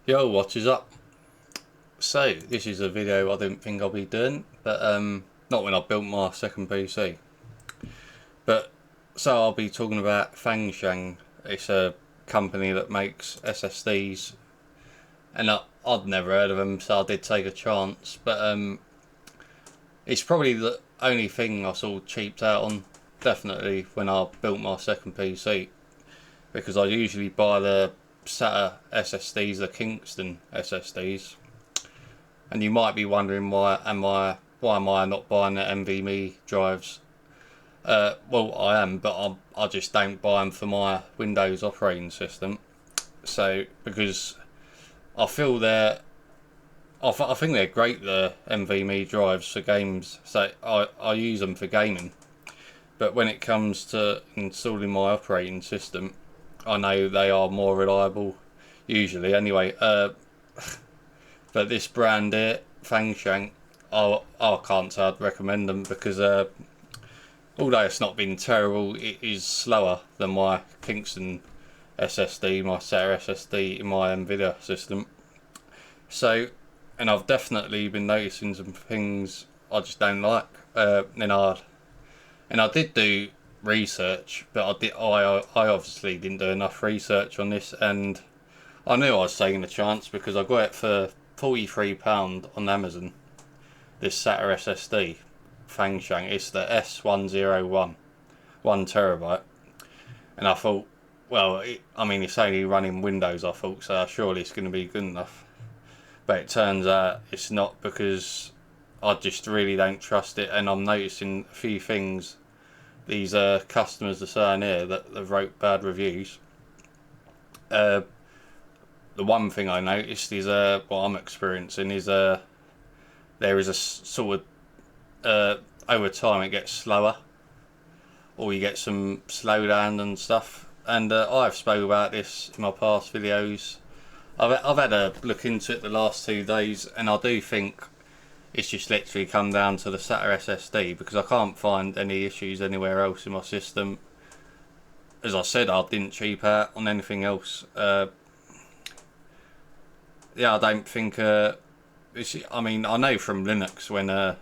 Yo, what is up? So, this is a video I didn't think I'll be doing, but not when I built my second PC. But, so I'll be talking about Fanxiang. It's a company that makes SSDs, and I'd never heard of them, so I did take a chance. But it's probably the only thing I saw cheaped out on, definitely, when I built my second PC. Because I usually buy the SATA SSDs, the Kingston SSDs. And you might be wondering why am I not buying the NVMe drives? Well, I am, but I just don't buy them for my Windows operating system. So because I feel I think they're great, the NVMe drives for games. So I use them for gaming. But when it comes to installing my operating system, I know they are more reliable, usually. Anyway, but this brand here, Fanxiang, I can't say I'd recommend them because although it's not been terrible, it is slower than my Kingston SSD, my SATA SSD in my Nvidia system. So, and I've definitely been noticing some things I just don't like. And I did do research, but I obviously didn't do enough research on this, and I knew I was taking a chance because I got it for £43 on Amazon. This SATA SSD, Fanxiang, it's the S101, 1TB, and I thought, well, it's only running Windows. I thought, so surely it's going to be good enough, but it turns out it's not because I just really don't trust it, and I'm noticing a few things. These customers are saying here that they've wrote bad reviews. The one thing I noticed is what I'm experiencing is there is a sort of over time it gets slower, or you get some slowdown and stuff. And I've spoke about this in my past videos. I've had a look into it the last 2 days, and I do think it's just literally come down to the SATA SSD because I can't find any issues anywhere else in my system. As I said, I didn't cheap out on anything else. Yeah, I don't think. I know from Linux when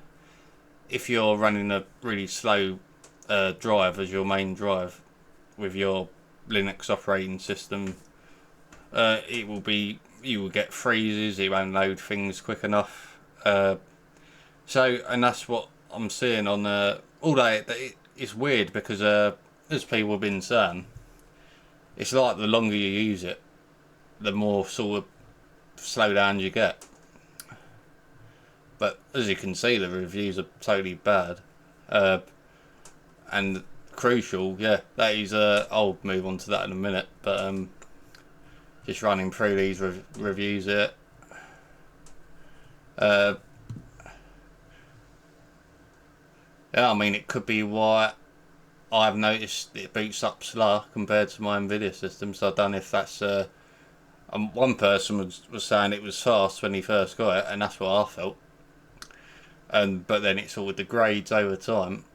if you're running a really slow drive as your main drive with your Linux operating system, you will get freezes. It won't load things quick enough. And that's what I'm seeing on although it's weird because as people have been saying, it's like the longer you use it, the more sort of slowdowns you get. But as you can see, the reviews are totally bad, and crucial. Yeah, that is. I'll move on to that in a minute. But just running through these reviews here. Yeah, it could be why I've noticed it boots up slower compared to my Nvidia system. So I don't know if that's. One person was saying it was fast when he first got it, and that's what I felt. But then it sort of degrades over time,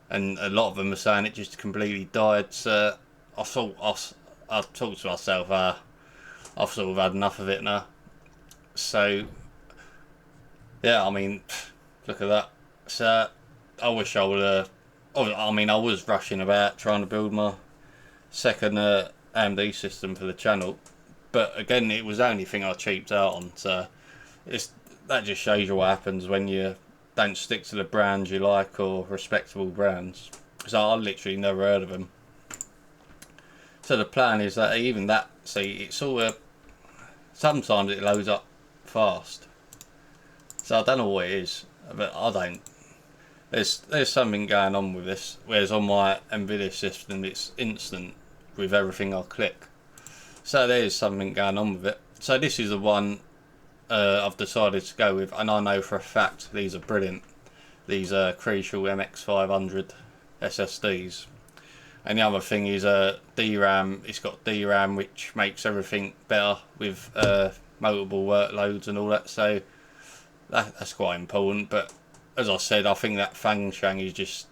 and a lot of them are saying it just completely died. So I thought I thought to myself, I've sort of had enough of it now. So yeah, look at that. So I wish I would have. I was rushing about trying to build my second AMD system for the channel, but again, it was the only thing I cheaped out on. So that just shows you what happens when you don't stick to the brands you like or respectable brands. So I literally never heard of them. So the plan is that even that, see, it's all sometimes it loads up fast. So I don't know what it is, but I don't. There's something going on with this, whereas on my Nvidia system it's instant with everything I click. So there's something going on with it. So this is the one I've decided to go with, and I know for a fact these are brilliant. These are Crucial MX500 SSDs. And the other thing is DRAM. It's got DRAM, which makes everything better with multiple workloads and all that. So that's quite important. But as I said, I think that Fanxiang is just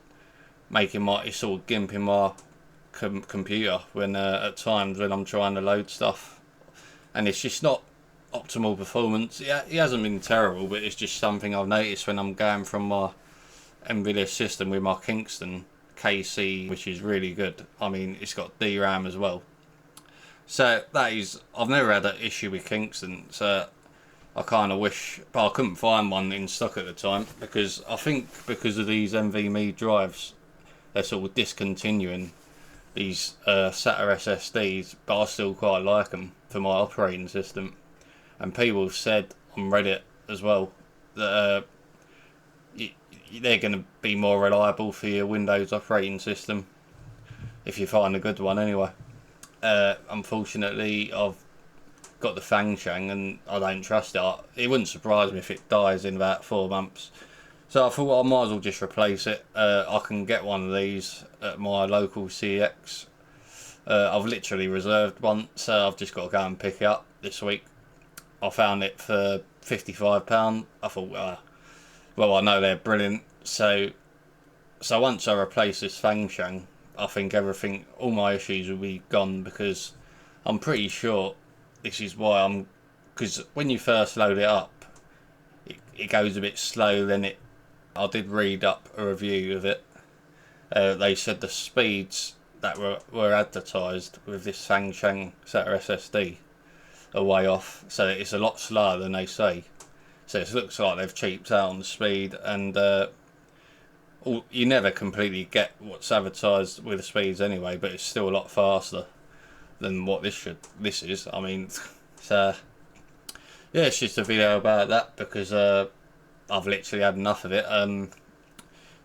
it's sort of gimping my computer when at times when I'm trying to load stuff and it's just not optimal performance. Yeah, it hasn't been terrible, but it's just something I've noticed when I'm going from my NVIDIA system with my Kingston KC, which is really good. I mean, it's got DRAM as well. So that is, I've never had an issue with Kingston, so I kind of wish, but I couldn't find one in stock at the time, because I think because of these NVMe drives, they're sort of discontinuing these SATA SSDs, but I still quite like them for my operating system. And people have said on Reddit as well that they're going to be more reliable for your Windows operating system if you find a good one anyway. Unfortunately, I've got the Fanxiang and I don't trust it. It wouldn't surprise me if it dies in about 4 months. So I thought I might as well just replace it. I can get one of these at my local CX. I've literally reserved one, so I've just got to go and pick it up this week. I found it for £55. I thought, well, I know they're brilliant. So once I replace this Fanxiang, I think all my issues will be gone, because I'm pretty sure this is why because when you first load it up, it goes a bit slow. Then I did read up a review of it. They said the speeds that were advertised with this Fanxiang SATA SSD are way off, so it's a lot slower than they say. So it looks like they've cheaped out on the speed, and you never completely get what's advertised with the speeds anyway, but it's still a lot faster than what this is. I mean, so yeah, it's just a video about that, because I've literally had enough of it.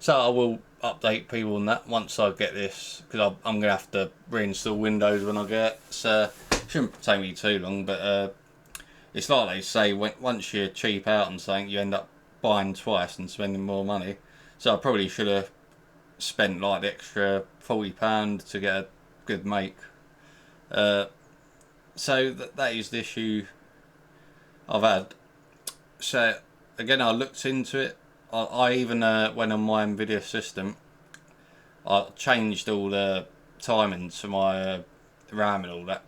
So I will update people on that once I get this, because I'm going to have to reinstall Windows when I get it. So it shouldn't take me too long, but it's like they say, once you cheap out on something, you end up buying twice and spending more money. So I probably should have spent like the extra £40 to get a good make. So that is the issue I've had. So again, I looked into it. I even went on my NVIDIA system. I changed all the timings for my RAM and all that.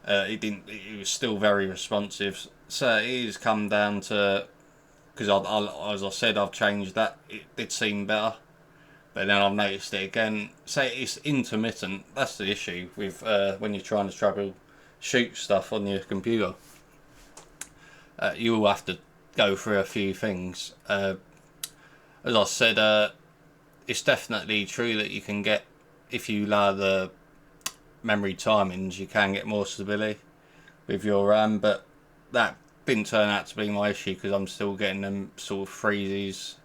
It was still very responsive. So it has come down to, because as I said, I've changed that. It did seem better, but then I've noticed it again. So it's intermittent. That's the issue with when you're trying to troubleshoot stuff on your computer. You will have to go through a few things. As I said, it's definitely true that you can get, if you lower the memory timings, you can get more stability with your RAM, but that didn't turn out to be my issue, because I'm still getting them sort of freezes.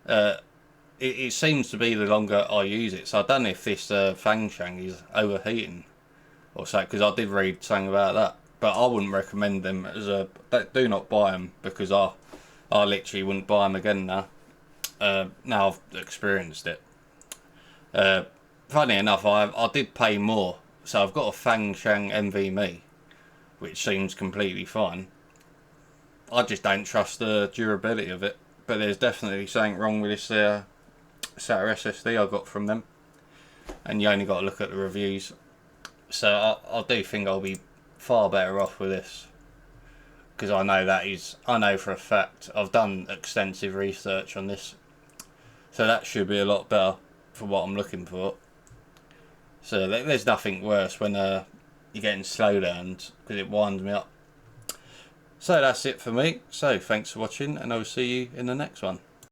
It seems to be the longer I use it, so I don't know if this Fanxiang is overheating or so, because I did read something about that. But I wouldn't recommend them do not buy them, because I literally wouldn't buy them again now. Now I've experienced it. Funny enough, I did pay more, so I've got a Fanxiang NVMe, which seems completely fine. I just don't trust the durability of it, but there's definitely something wrong with this SATA SSD I got from them, and you only got to look at the reviews. So I do think I'll be far better off with this, because I know for a fact, I've done extensive research on this, so that should be a lot better for what I'm looking for. So there's nothing worse when you're getting slow downs, because it winds me up. So that's it for me. So thanks for watching, and I'll see you in the next one.